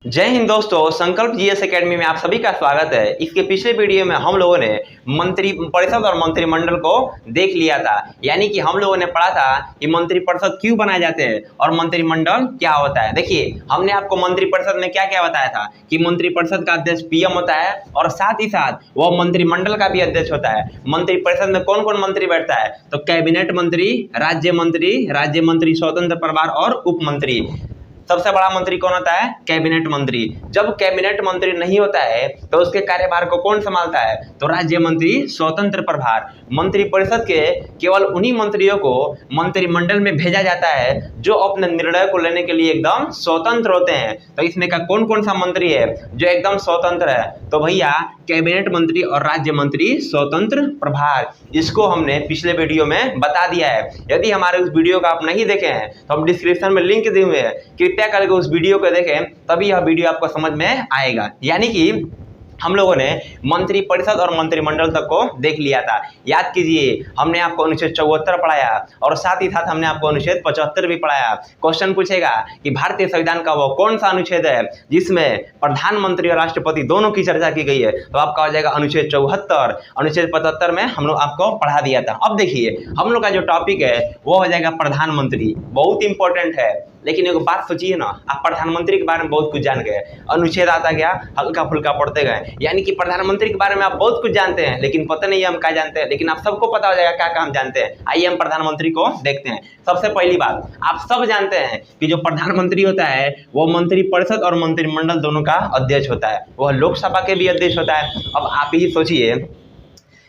जय हिंद दोस्तों, संकल्प जीएस एकेडमी में आप सभी का स्वागत है। इसके पिछले वीडियो में हम लोगों ने मंत्री परिषद और मंत्रिमंडल को देख लिया था। यानी कि हम लोगों ने पढ़ा था कि मंत्री परिषद क्यों बनाए जाते हैं और मंत्रिमंडल क्या होता है। देखिए, हमने आपको मंत्री परिषद में क्या क्या बताया था कि मंत्री परिषद का अध्यक्ष पीएम होता है और साथ ही साथ वह मंत्रिमंडल का भी अध्यक्ष होता है। मंत्री परिषद में कौन कौन मंत्री बैठता है? तो कैबिनेट मंत्री, राज्य मंत्री, स्वतंत्र प्रभार और उप मंत्री। सबसे बड़ा मंत्री कौन होता है? कैबिनेट मंत्री। जब कैबिनेट मंत्री नहीं होता है तो उसके कार्यभार को कौन संभालता है? तो राज्य मंत्री, स्वतंत्र प्रभार। मंत्री परिषद के केवल उन्हीं मंत्रियों को मंत्रिमंडल में भेजा जाता है जो अपने निर्णय को लेने के लिए एकदम स्वतंत्र होते हैं। तो इसमें का कौन कौन सा मंत्री है जो एकदम स्वतंत्र है? तो भैया, कैबिनेट मंत्री और राज्य मंत्री, स्वतंत्र प्रभार। इसको हमने पिछले वीडियो में बता दिया है। यदि हमारे उस वीडियो को आप नहीं देखे हैं तो हम डिस्क्रिप्शन में लिंक दिए हुए हैं, कृपया करके उस वीडियो को देखें, तभी यह वीडियो आपको समझ में आएगा। यानी कि हम लोगों ने मंत्री परिषद और मंत्रिमंडल तक को देख लिया था। याद कीजिए, हमने आपको अनुच्छेद 74 पढ़ाया और साथ ही साथ हमने आपको अनुच्छेद 75 भी पढ़ाया। क्वेश्चन पूछेगा कि भारतीय संविधान का वो कौन सा अनुच्छेद है जिसमें प्रधानमंत्री और राष्ट्रपति दोनों की चर्चा की गई है? तो आपका हो जाएगा अनुच्छेद 74। अनुच्छेद 75 में हम लोग आपको पढ़ा दिया था। अब देखिए, हम लोग का जो टॉपिक है वो हो जाएगा प्रधानमंत्री। बहुत इंपॉर्टेंट है। लेकिन एक बात सोचिए ना, आप प्रधानमंत्री के बारे में बहुत कुछ जान गए, अनुच्छेद आता गया, हल्का फुल्का पढ़ते गए। यानी कि प्रधानमंत्री के बारे में आप बहुत कुछ जानते हैं, लेकिन पता नहीं हम क्या जानते हैं। लेकिन आप सबको पता हो जाएगा क्या क्या हम जानते हैं। आइए हम प्रधानमंत्री को देखते हैं। सबसे पहली बात, आप सब जानते हैं कि जो प्रधानमंत्री होता है वो मंत्री परिषद और मंत्रिमंडल दोनों का अध्यक्ष होता है। वह लोकसभा के भी अध्यक्ष होता है। अब आप ही सोचिए,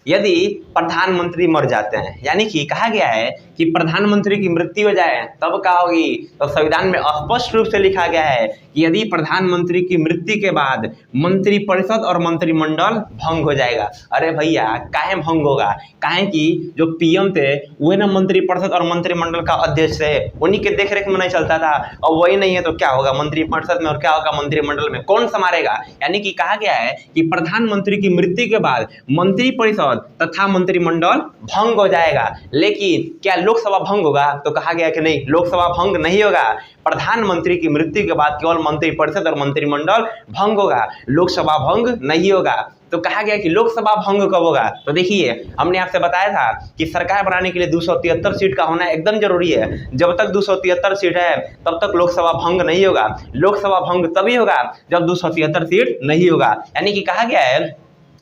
यदि प्रधानमंत्री मर जाते हैं, यानी कि कहा गया है कि प्रधानमंत्री की मृत्यु हो जाए तब क्या होगी? तो संविधान में स्पष्ट रूप से लिखा गया है कि यदि प्रधानमंत्री की मृत्यु के बाद मंत्री परिषद और मंत्रिमंडल भंग हो जाएगा। अरे भैया, काहे भंग होगा? काहे कि जो पीएम थे वही ना मंत्री परिषद और मंत्रिमंडल का अध्यक्ष थे, उन्हीं के देखरेख में नहीं चलता था। और वही नहीं है तो क्या होगा मंत्री परिषद में और क्या होगा मंत्रिमंडल में? कौन संभालेगा? यानी कि कहा गया है कि प्रधानमंत्री की मृत्यु के बाद मंत्री परिषद तथा मंत्रिमंडल भंग हो जाएगा। लेकिन क्या लोकसभा भंग होगा? तो कहा गया कि नहीं, लोकसभा भंग नहीं होगा। प्रधानमंत्री की मृत्यु के बाद केवल मंत्री परिषद और मंत्रिमंडल भंग होगा, लोकसभा भंग नहीं होगा। तो कहा गया कि लोकसभा भंग कब होगा? तो देखिए, हमने आपसे बताया था कि सरकार बनाने के लिए 273 सीट का होना एकदम जरूरी है। जब तक 273 सीट है तब तक लोकसभा भंग नहीं होगा। लोकसभा भंग तभी होगा जब 273 सीट नहीं होगा। यानी कि कहा गया है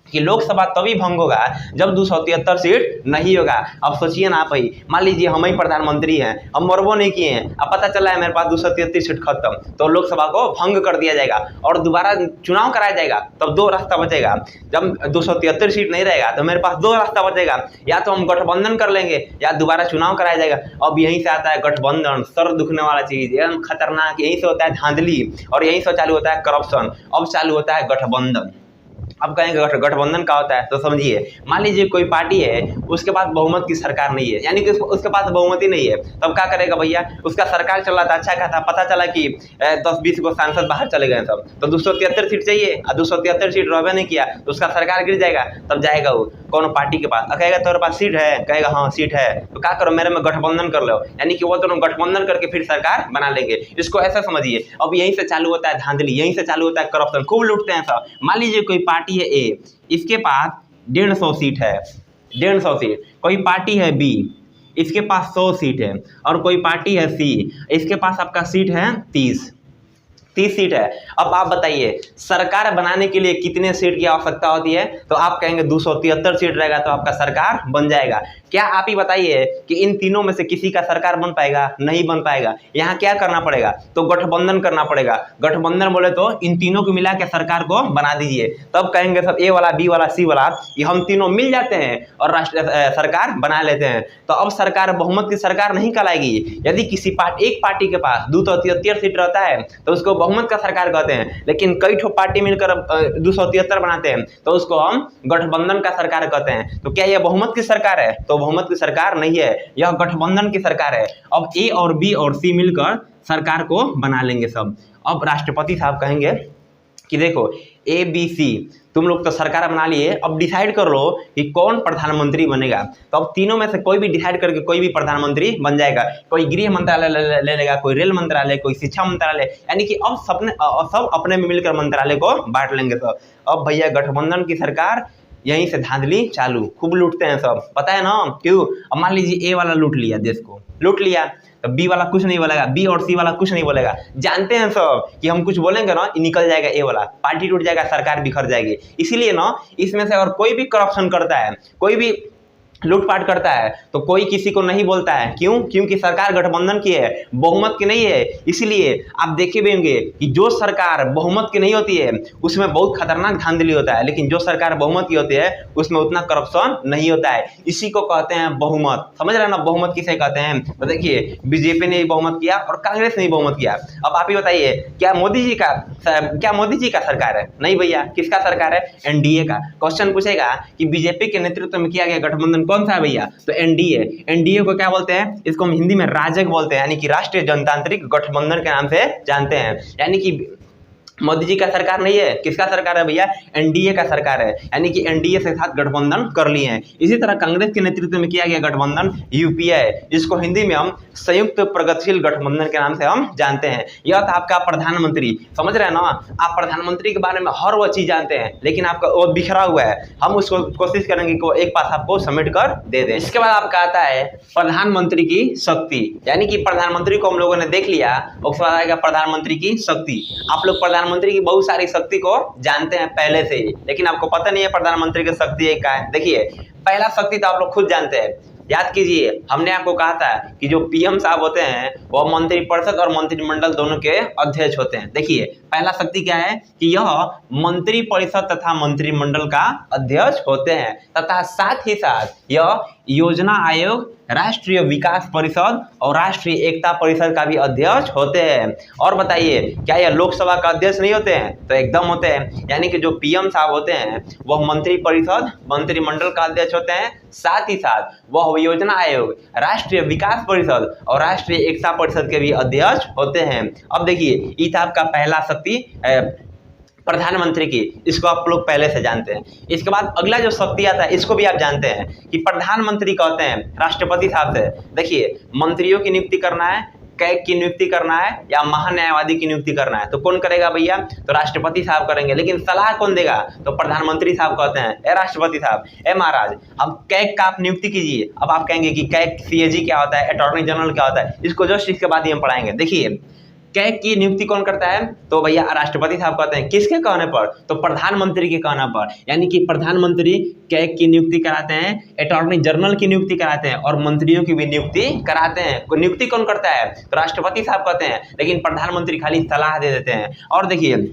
कि लोकसभा तभी भंग होगा जब 273 सीट नहीं होगा। अब सोचिए ना आप ही, मान लीजिए हम ही प्रधानमंत्री हैं, हम मरबो नहीं किए हैं, अब पता चला है मेरे पास 233 सीट खत्म, तो लोकसभा को भंग कर दिया जाएगा और दोबारा चुनाव कराया जाएगा। तब दो रास्ता बचेगा। जब 273 सीट नहीं रहेगा तो मेरे पास दो रास्ता बचेगा, या तो हम गठबंधन कर लेंगे या दोबारा चुनाव कराया जाएगा। अब यहीं से आता है गठबंधन, सर दुखने वाला चीज, एकदम खतरनाक। यहीं से होता है धांधली और यहीं से चालू होता है करप्शन। अब चालू होता है गठबंधन। अब कहेंगे गठबंधन क्या होता है? तो समझिए, मान लीजिए कोई पार्टी है, उसके पास बहुमत की सरकार नहीं है, यानी कि उसके पास बहुमति नहीं है। तब क्या करेगा भैया? उसका सरकार चल रहा था अच्छा खासा, पता चला कि 10-20 को सांसद बाहर चले गए सब, तो 273 सीट चाहिए और 273 सीट रहबे नहीं किया तो उसका सरकार गिर जाएगा। तब जाएगा वो कौन पार्टी के पास, कहेगा तेरे पास सीट है? कहेगा हाँ सीट है। तो क्या करो, मेरे में गठबंधन कर लो। यानी कि वो दोनों गठबंधन करके फिर सरकार बना लेंगे। इसको ऐसा समझिए। अब यहीं से चालू होता है धांधली, यहीं से चालू होता है करप्शन, खूब लूटते हैं सब। मान लीजिए कोई पार्टी है ए, इसके पास 150 सीट है, 150 सीट। कोई पार्टी है बी, इसके पास 100 सीट है। और कोई पार्टी है सी, इसके पास आपका सीट है 30 सीट है। अब आप बताइए, सरकार बनाने के लिए कितने सीट की आवश्यकता होती है? तो आप कहेंगे 273 सीट रहेगा तो आपका सरकार बन जाएगा। क्या आप ही बताइए कि इन तीनों में से किसी का सरकार बन पाएगा? नहीं बन पाएगा। यहाँ क्या करना पड़ेगा? तो गठबंधन करना पड़ेगा। गठबंधन बोले तो इन तीनों को मिला के सरकार को बना दीजिए। तब कहेंगे सब ए वाला, बी वाला, सी वाला, ये हम तीनों मिल जाते हैं और सरकार बना लेते हैं। तो अब सरकार बहुमत की सरकार नहीं कहलाएगी। यदि किसी एक पार्टी के पास 273 सीट रहता है तो उसको बहुमत का सरकार कहते हैं। लेकिन कई ठो पार्टी मिलकर 273 बनाते हैं तो उसको हम गठबंधन का सरकार कहते हैं। तो क्या यह बहुमत की सरकार है? तो बहुमत की सरकार नहीं है, यह गठबंधन की सरकार है। अब ए और बी और सी मिलकर सरकार को बना लेंगे सब। अब राष्ट्रपति साहब कहेंगे कि देखो ABC, तुम लोग तो सरकार बना लिए, अब डिसाइड कर लो कि कौन प्रधानमंत्री बनेगा। तो अब तीनों में से कोई भी डिसाइड करके कोई भी प्रधानमंत्री बन जाएगा। कोई गृह मंत्रालय ले लेगा, कोई रेल मंत्रालय, कोई शिक्षा मंत्रालय, यानी कि अब सब अपने में मिलकर मंत्रालय को बांट लेंगे। सब अब भैया गठबंधन की सरकार, यहीं से धांधली चालू, खूब लूटते हैं सब, पता है ना क्यों। अब मान लीजिए ए वाला लूट लिया, देश को लूट लिया, तो बी वाला कुछ नहीं बोलेगा, बी और सी वाला कुछ नहीं बोलेगा। जानते हैं सब कि हम कुछ बोलेंगे ना, निकल जाएगा ए वाला, पार्टी टूट जाएगा, सरकार बिखर जाएगी। इसीलिए ना इसमें से अगर कोई भी करप्शन करता है, कोई भी लूटपाट करता है, तो कोई किसी को नहीं बोलता है। क्यों? क्योंकि सरकार गठबंधन की है, बहुमत की नहीं है। इसलिए आप देखे भी होंगे कि जो सरकार बहुमत की नहीं होती है उसमें बहुत खतरनाक धांधली होता है, लेकिन जो सरकार बहुमत की होती है उसमें उतना करप्शन नहीं होता है। इसी को कहते हैं बहुमत। समझ रहे हैं ना बहुमत किसे कहते हैं? तो देखिए बीजेपी ने बहुमत किया और कांग्रेस ने बहुमत किया। अब आप ही बताइए, क्या मोदी जी का सरकार है? नहीं भैया, किसका सरकार है? एनडीए का। क्वेश्चन पूछेगा कि बीजेपी के नेतृत्व में किया गया गठबंधन कौन सा है भैया? तो एनडीए। एनडीए को क्या बोलते हैं? इसको हम हिंदी में राजग बोलते हैं, यानी कि राष्ट्रीय जनतांत्रिक गठबंधन के नाम से जानते हैं। यानी कि मोदी जी का सरकार नहीं है, किसका सरकार है भैया? एनडीए का सरकार है, यानी कि एनडीए से साथ गठबंधन कर लिए हैं। इसी तरह कांग्रेस के नेतृत्व में किया गया गठबंधन यूपीए है, जिसको हिंदी में हम संयुक्त प्रगतिशील गठबंधन के नाम से हम जानते हैं। यह था आपका प्रधानमंत्री। समझ रहे हैं ना? आप प्रधानमंत्री के बारे में हर वो चीज जानते हैं, लेकिन आपका वो बिखरा हुआ है। हम उसको कोशिश करेंगे कि एक पास आपको समेट कर दे दें। इसके बाद आपका आता है प्रधानमंत्री की शक्ति, यानी कि प्रधानमंत्री को हम लोगों ने देख लिया, उसके बाद आएगा प्रधानमंत्री की शक्ति। आप लोग प्रधानमंत्री की बहुत सारी शक्ति को जानते हैं पहले से ही, लेकिन आपको पता नहीं है प्रधानमंत्री की शक्ति क्या है। देखिए पहला शक्ति तो आप लोग खुद जानते हैं, याद कीजिए, हमने आपको कहा था कि जो पीएम साहब होते हैं वो मंत्रिपरिषद और मंत्रिमंडल दोनों के अध्यक्ष होते हैं। देखिए पहला शक्ति क्या है कि यह मंत्रिपरिषद तथा मंत्रिमंडल का अध्यक्ष होते हैं, तथा साथ ही साथ यह योजना आयोग, राष्ट्रीय विकास परिषद और राष्ट्रीय एकता परिषद का भी अध्यक्ष होते हैं। और बताइए, क्या यह लोकसभा का अध्यक्ष नहीं होते हैं? तो एकदम होते हैं। यानी कि जो पीएम साहब होते हैं वह मंत्रिपरिषद, मंत्रिमंडल का अध्यक्ष होते हैं, साथ ही साथ वह योजना आयोग, राष्ट्रीय विकास परिषद और राष्ट्रीय एकता परिषद के भी अध्यक्ष होते हैं। अब देखिए ये था आपका पहला शक्ति प्रधानमंत्री की, इसको आप लोग पहले से जानते हैं। इसके बाद अगला जो शक्ति आता है इसको भी आप जानते हैं कि प्रधानमंत्री कहते हैं राष्ट्रपति साहब से। देखिए मंत्रियों की नियुक्ति करना है, कैग की नियुक्ति करना है या महान्यायवादी की नियुक्ति करना है, तो कौन करेगा भैया? तो राष्ट्रपति साहब करेंगे। लेकिन सलाह कौन देगा? तो प्रधानमंत्री साहब कहते हैं, ए राष्ट्रपति साहब, ए महाराज, हम कैग का आप नियुक्ति कीजिए। अब आप कहेंगे कि कैग सीएजी क्या होता है, अटॉर्नी जनरल क्या होता है, इसको जस्ट इसके बाद ही हम पढ़ाएंगे। देखिए कैग की नियुक्ति कौन करता है? तो भैया राष्ट्रपति साहब कहते हैं। किसके कहने पर? तो प्रधानमंत्री के कहने पर। यानी कि प्रधानमंत्री कैग की नियुक्ति कराते हैं, अटॉर्नी जनरल की नियुक्ति कराते हैं और मंत्रियों की भी नियुक्ति कराते हैं। नियुक्ति कौन करता है? तो राष्ट्रपति साहब कहते हैं, लेकिन प्रधानमंत्री खाली सलाह दे देते हैं। और देखिए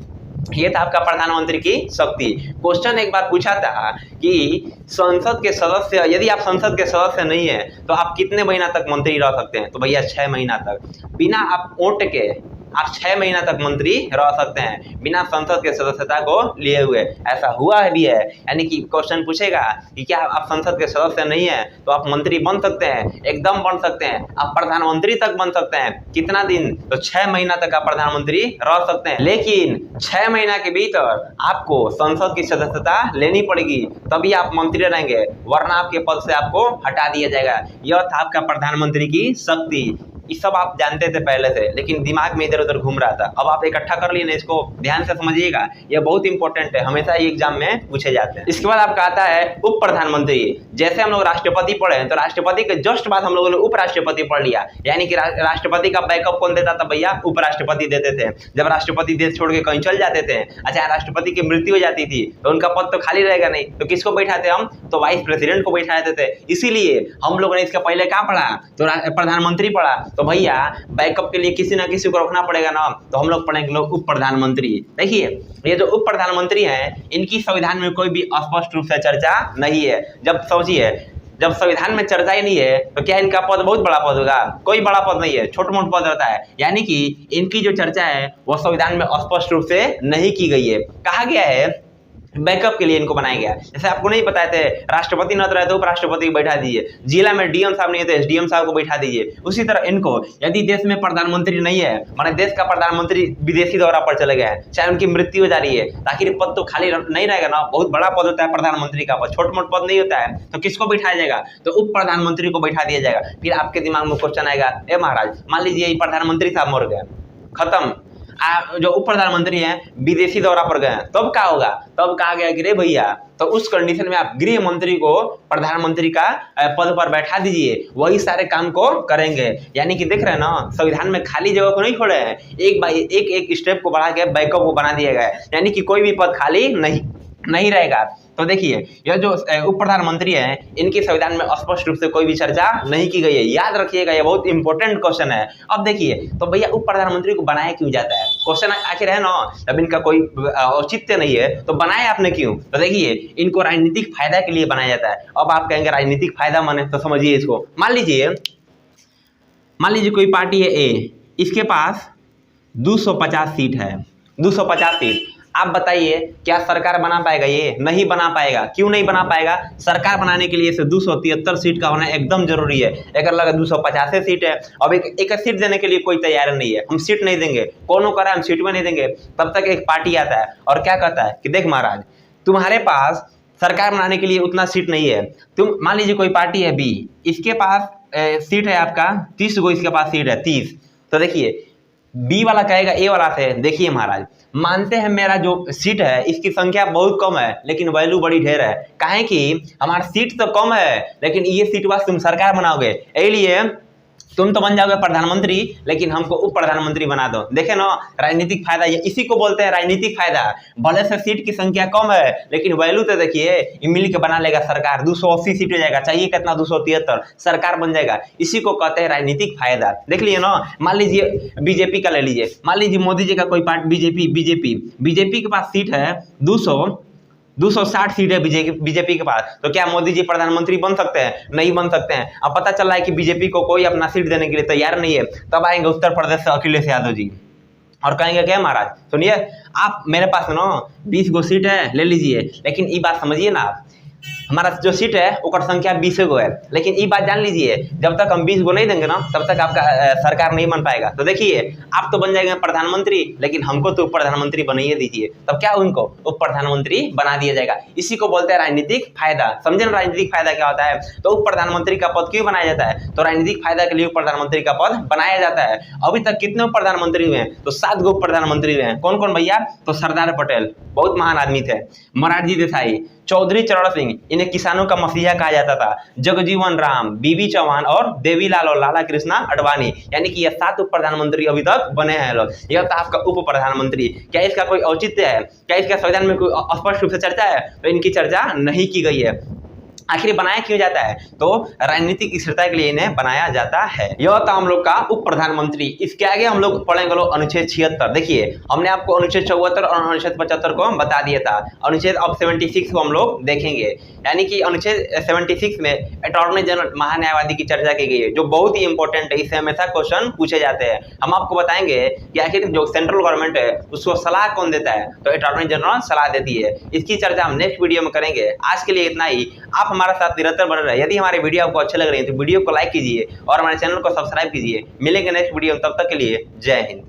ये था आपका प्रधानमंत्री की शक्ति। क्वेश्चन एक बार पूछा था कि संसद के सदस्य, यदि आप संसद के सदस्य नहीं है तो आप कितने महीना तक मंत्री रह सकते हैं? तो भैया 6 महीना तक। बिना आप वोट के आप 6 महीना तक मंत्री रह सकते हैं, बिना संसद के सदस्यता को लिए हुए। ऐसा हुआ भी है। यानी कि क्वेश्चन पूछेगा कि क्या आप संसद के सदस्य नहीं है तो आप मंत्री बन सकते हैं? एकदम बन सकते हैं। आप प्रधानमंत्री तक बन सकते हैं। कितना दिन? तो 6 महीना तक आप प्रधानमंत्री रह सकते हैं, लेकिन 6 महीना के भीतर आपको संसद की सदस्यता लेनी पड़ेगी, तभी आप मंत्री रहेंगे, वरना आपके पद से आपको हटा दिया जाएगा। यह था आपका प्रधानमंत्री की शक्ति। ये सब आप जानते थे पहले से, लेकिन दिमाग में इधर उधर घूम रहा था। अब आप इकट्ठा कर लिए, इसको ध्यान से समझिएगा, यह बहुत इंपॉर्टेंट है, हमेशा ये एग्जाम में पूछे जाते हैं। इसके बाद आपका आता है उप प्रधानमंत्री। जैसे हम लोग राष्ट्रपति पढ़े तो राष्ट्रपति के जस्ट बाद हम लोगों ने उपराष्ट्रपति पढ़ लिया। यानी कि राष्ट्रपति का बैकअप कौन देता था भैया? उपराष्ट्रपति देते थे। जब राष्ट्रपति देश छोड़ के कहीं चल जाते थे, अच्छा राष्ट्रपति की मृत्यु हो जाती थी तो उनका पद तो खाली रहेगा नहीं, तो किसको बैठाते हम? तो वाइस प्रेसिडेंट को बैठा देते थे। इसीलिए हम लोगों ने इसका पहले क्या पढ़ा? तो प्रधानमंत्री पढ़ा। तो भैया बैकअप के लिए किसी ना किसी को रखना पड़ेगा ना, तो हम लोग पढ़ेंगे लोग उप प्रधानमंत्री। देखिए ये जो उप प्रधानमंत्री हैं इनकी संविधान में कोई भी स्पष्ट रूप से चर्चा नहीं है। जब सोचिए, जब संविधान में चर्चा ही नहीं है तो क्या इनका पद बहुत बड़ा पद होगा? कोई बड़ा पद नहीं है, छोटा मोटा पद रहता है। यानी कि इनकी जो चर्चा है वो संविधान में स्पष्ट रूप से नहीं की गई है। कहा गया है बैकअप के लिए इनको बनाया गया। जैसे आपको नहीं बताए थे राष्ट्रपति न रहे तो उपराष्ट्रपति को बैठा दीजिए, जिला में डीएम साहब नहीं है तो एसडीएम साहब को बैठा दीजिए। उसी तरह इनको यदि देश में प्रधानमंत्री नहीं है, माने देश का प्रधानमंत्री विदेशी दौरा पर चले गए हैं, चाहे उनकी मृत्यु हो जा रही है, ताकि पद तो खाली नहीं रहेगा ना, बहुत बड़ा पद होता है प्रधानमंत्री का पद, छोट मोट पद नहीं होता है, तो किसको बैठाया जाएगा, तो उप प्रधानमंत्री को बैठा दिया जाएगा। फिर आपके दिमाग में क्वेश्चन आएगा, ए महाराज मान लीजिए प्रधानमंत्री साहब मर गए, खत्म, जो उप प्रधानमंत्री हैं विदेशी दौरा पर गए, तब क्या होगा, तब कहा गया कि रे भैया तो उस कंडीशन में आप गृह मंत्री को प्रधानमंत्री का पद पर बैठा दीजिए, वही सारे काम को करेंगे। यानी कि देख रहे हैं ना, संविधान में खाली जगह को नहीं छोड़े हैं, एक बाई एक स्टेप को बढ़ा के बैकअप को बना दिया गया है, यानी कि कोई भी पद खाली नहीं रहेगा। तो देखिए यह जो उप प्रधानमंत्री हैं इनकी संविधान में स्पष्ट रूप से कोई भी चर्चा नहीं की गई है, याद रखिएगा, ये बहुत इंपॉर्टेंट क्वेश्चन है। अब देखिए तो भैया उप प्रधानमंत्री को बनाया क्यों जाता है, क्वेश्चन आखिर है ना, जब इनका कोई औचित्य नहीं है तो बनाया आपने क्यों, तो देखिए इनको राजनीतिक फायदा के लिए बनाया जाता है। अब आप कहेंगे राजनीतिक फायदा माने, तो समझिए इसको, मान लीजिए कोई पार्टी है ए, इसके पास 250 सीट है, 250 सीट, आप बताइए क्या सरकार बना पाएगा, ये नहीं बना पाएगा। क्यों नहीं बना पाएगा, सरकार बनाने के लिए इसे 273 सीट का होना एकदम जरूरी है। अगर लगा 250 सीट है, अब एक सीट देने के लिए कोई तैयार नहीं है, हम सीट नहीं देंगे, कौन करा हम सीट में नहीं देंगे, तब तक एक पार्टी आता है और क्या कहता है कि देख महाराज तुम्हारे पास सरकार बनाने के लिए उतना सीट नहीं है, तुम मान लीजिए कोई पार्टी है बी, इसके पास सीट है आपका 30 गो, इसके पास सीट है 30, तो देखिए बी वाला कहेगा ए वाला से, देखिए महाराज मानते हैं मेरा जो सीट है इसकी संख्या बहुत कम है लेकिन वैल्यू बड़ी ढेर है, काहे कि हमारा सीट तो कम है लेकिन ये सीट बस तुम सरकार बनाओगे, इसलिए तुम तो बन जाओगे प्रधानमंत्री लेकिन हमको उप प्रधानमंत्री बना दो। देखे ना राजनीतिक फायदा, ये इसी को बोलते हैं राजनीतिक फायदा। भले से सीट की संख्या कम है लेकिन वैल्यू तो देखिए मिल के बना लेगा सरकार, 280 सीट हो जाएगा, चाहिए कितना 273, सरकार बन जाएगा, इसी को कहते हैं राजनीतिक फायदा। देख लीजिए ना, मान लीजिए बीजेपी का ले लीजिए, मान लीजिए मोदी जी का कोई पार्टी बीजेपी के पास सीट है 260 सीट है बीजेपी के पास, तो क्या मोदी जी प्रधानमंत्री बन सकते हैं, नहीं बन सकते हैं। अब पता चल रहा है कि बीजेपी को कोई अपना सीट देने के लिए तैयार नहीं है, तब आएंगे उत्तर प्रदेश से अखिलेश यादव जी और कहेंगे क्या महाराज सुनिए आप मेरे पास ना 20 गो सीट है ले लीजिए, लेकिन ये बात समझिए ना आप, हमारा जो सीट है ओकर संख्या 20 गो है, लेकिन ये बात जान लीजिए जब तक हम 20 गो नहीं देंगे ना तब तक आपका सरकार नहीं बन पाएगा। तो देखिए आप तो बन जाएंगे प्रधानमंत्री लेकिन हमको तो उप प्रधानमंत्री बनाइए दीजिए, तब क्या उनको उप प्रधानमंत्री बना दिया जाएगा। इसी को बोलते हैं राजनीतिक फायदा। समझे ना राजनीतिक फायदा क्या होता है। तो उप प्रधानमंत्री का पद क्यों बनाया जाता है, तो राजनीतिक फायदा के लिए उप प्रधानमंत्री का पद बनाया जाता है। अभी तक कितने उप प्रधानमंत्री हुए हैं, तो 7 गो प्रधानमंत्री हुए हैं। कौन कौन भैया, तो सरदार पटेल बहुत महान आदमी थे, मोरारजी देसाई, चौधरी चरण सिंह, इन्हें किसानों का मसीहा कहा जाता था, जगजीवन राम, बीबी चौहान और देवीलाल और लाला कृष्णा अडवाणी, यानी कि ये 7 उप प्रधानमंत्री अभी तक बने हैं लोग। यह था आपका उप प्रधानमंत्री। क्या इसका कोई औचित्य है, क्या इसका संविधान में कोई स्पष्ट रूप से चर्चा है, तो इनकी चर्चा नहीं की गई है। आखिर बनाया क्यों जाता है, तो राजनीतिक स्थिरता के लिए इन्हें बनाया जाता है। यह था हम लोग का उप प्रधानमंत्री। इसके आगे हम लोग पढ़ेंगे लोग अनुच्छेद 76। देखिए हमने आपको अनुच्छेद 74 और अनुच्छेद 75 को बता दिया था, अनुच्छेद अब 76 को हम लोग देखेंगे। यानी कि अनुच्छेद 76 में अटॉर्नी जनरल महान्यायवादी की चर्चा की गई है, जो बहुत ही इंपॉर्टेंट है, इससे हमेशा क्वेश्चन पूछे जाते हैं। हम आपको बताएंगे कि आखिर जो सेंट्रल गवर्नमेंट है उसको सलाह कौन देता है, तो अटॉर्नी जनरल सलाह देती है। इसकी चर्चा हम नेक्स्ट वीडियो में करेंगे। आज के लिए इतना ही। आप हमारे साथ निरंतर बने रहे। यदि हमारे वीडियो आपको अच्छे लग रहे हैं तो वीडियो को लाइक कीजिए और हमारे चैनल को सब्सक्राइब कीजिए। मिलेंगे नेक्स्ट वीडियो में, तब तक के लिए जय हिंद।